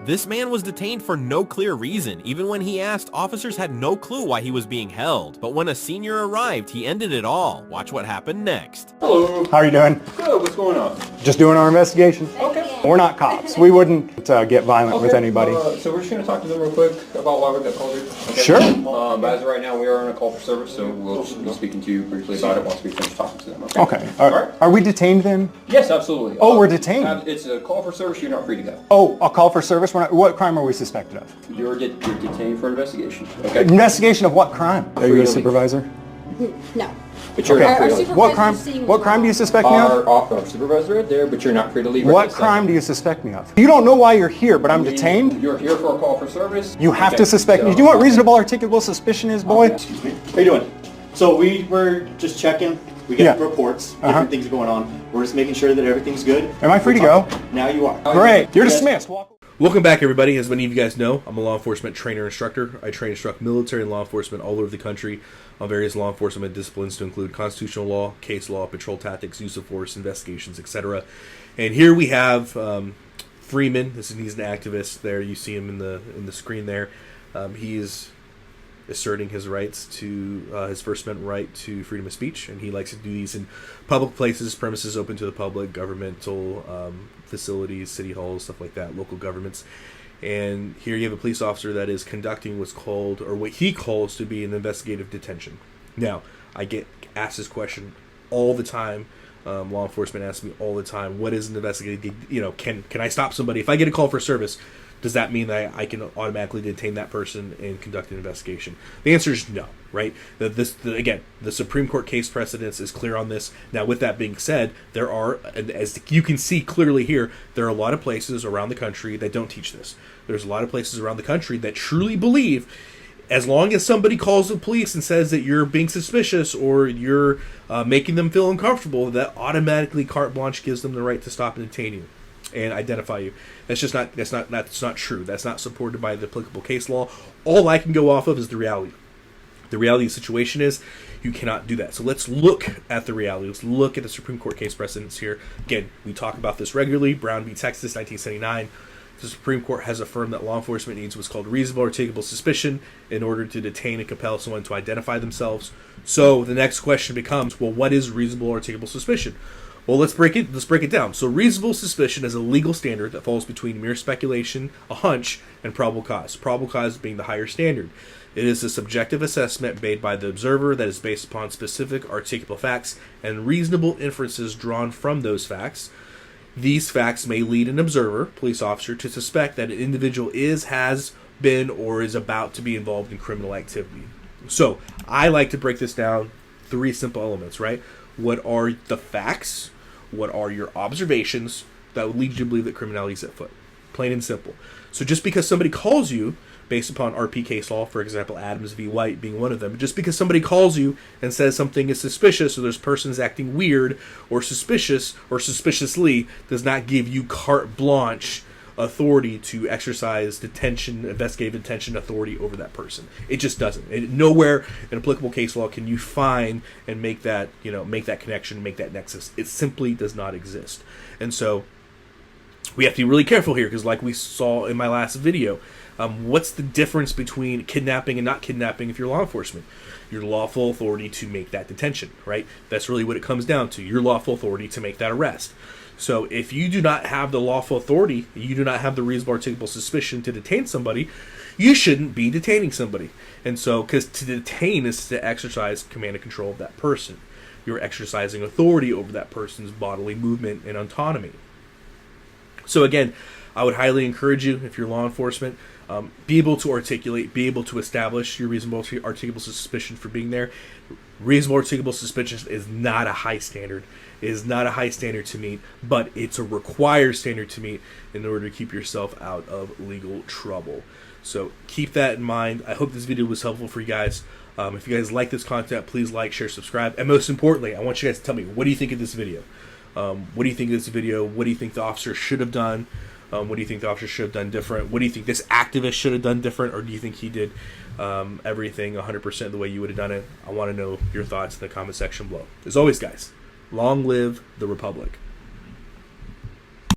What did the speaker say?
This man was detained for no clear reason. Even when he asked, officers had no clue why he was being held. But when a senior arrived, he ended it all. Watch what happened next. Hello. How are you doing? Good, what's going on? Just doing our investigation. Okay. We're not cops. We wouldn't get violent with anybody. So we're just going to talk to them real quick about why we got called here. Okay? Sure. As of right now, we are on a call for service, so we'll be speaking to you briefly about it once we finish talking to them. Okay. Alright. Are we detained then? Yes, absolutely. Oh, we're detained. It's a call for service, you're not free to go. Oh, a call for service? What crime are we suspected of? You're detained for investigation. Okay. Investigation of what crime? Are you a supervisor? No. But you're not free to leave. What crime do you suspect me of? Our supervisor right there, but you're not free to leave. What crime do you suspect me of? You don't know why you're here, but I'm detained? You're here for a call for service. You have to suspect me. Do you know what reasonable articulable suspicion is, boy? Excuse me. How you doing? So we were just checking. We got reports, different things going on. We're just making sure that everything's good. Am I free to go? Now you are. Great. You're dismissed. Welcome back, everybody. As many of you guys know, I'm a law enforcement trainer instructor. I train and instruct military and law enforcement all over the country on various law enforcement disciplines to include constitutional law, case law, patrol tactics, use of force, investigations, etc. And here we have Freeman. He's an activist. There, you see him in the screen there. He is asserting his rights to his First Amendment right to freedom of speech, and he likes to do these in public places, premises open to the public, governmental facilities, city halls, stuff like that, local governments. And here you have a police officer that is conducting what's called, or what he calls to be, an investigative detention. Now, I get asked this question all the time. Law enforcement asks me all the time, what is an investigative, can I stop somebody? If I get a call for service, does that mean that I can automatically detain that person and conduct an investigation? The answer is no, right? Again, the Supreme Court case precedence is clear on this. Now, with that being said, there are, as you can see clearly here, there are a lot of places around the country that don't teach this. There's a lot of places around the country that truly believe as long as somebody calls the police and says that you're being suspicious or you're making them feel uncomfortable, that automatically carte blanche gives them the right to stop and detain you and identify you. That's not true. That's not supported by the applicable case law. All I can go off of is the reality. The reality of the situation is you cannot do that. So let's look at the reality. Let's look at the Supreme Court case precedents here. Again, we talk about this regularly. Brown v. Texas, 1979. The Supreme Court has affirmed that law enforcement needs what's called reasonable articulable suspicion in order to detain and compel someone to identify themselves. So the next question becomes, well, what is reasonable articulable suspicion? Well, let's break it down. So reasonable suspicion is a legal standard that falls between mere speculation, a hunch, and probable cause. Probable cause being the higher standard. It is a subjective assessment made by the observer that is based upon specific articulable facts and reasonable inferences drawn from those facts. These facts may lead an observer, police officer, to suspect that an individual has been, or is about to be involved in criminal activity. So I like to break this down 3 simple elements, right? What are the facts? What are your observations that would lead you to believe that criminality is at foot? Plain and simple. So just because somebody calls you, based upon RP case law, for example, Adams v. White being one of them, just because somebody calls you and says something is suspicious or this person is acting weird or suspicious or suspiciously does not give you carte blanche authority to exercise investigative detention authority over that person. It just doesn't. Nowhere in applicable case law can you find and make that connection, make that nexus. It simply does not exist. And so we have to be really careful here because, like we saw in my last video, what's the difference between kidnapping and not kidnapping if you're law enforcement? Your lawful authority to make that detention, right? That's really what it comes down to. Your lawful authority to make that arrest. So if you do not have the lawful authority, you do not have the reasonable articulable suspicion to detain somebody, you shouldn't be detaining somebody. And so, because to detain is to exercise command and control of that person. You're exercising authority over that person's bodily movement and autonomy. So again, I would highly encourage you, if you're law enforcement, be able to articulate, be able to establish your reasonable articulable suspicion for being there. Reasonable articulable suspicion is not a high standard. It is not a high standard to meet, but it's a required standard to meet in order to keep yourself out of legal trouble. So keep that in mind. I hope this video was helpful for you guys. If you guys like this content, please like, share, subscribe. And most importantly, I want you guys to tell me, what do you think of this video? What do you think of this video? What do you think the officer should have done? What do you think the officer should have done different? What do you think this activist should have done different? Or do you think he did everything 100% the way you would have done it? I want to know your thoughts in the comment section below. As always, guys, long live the Republic.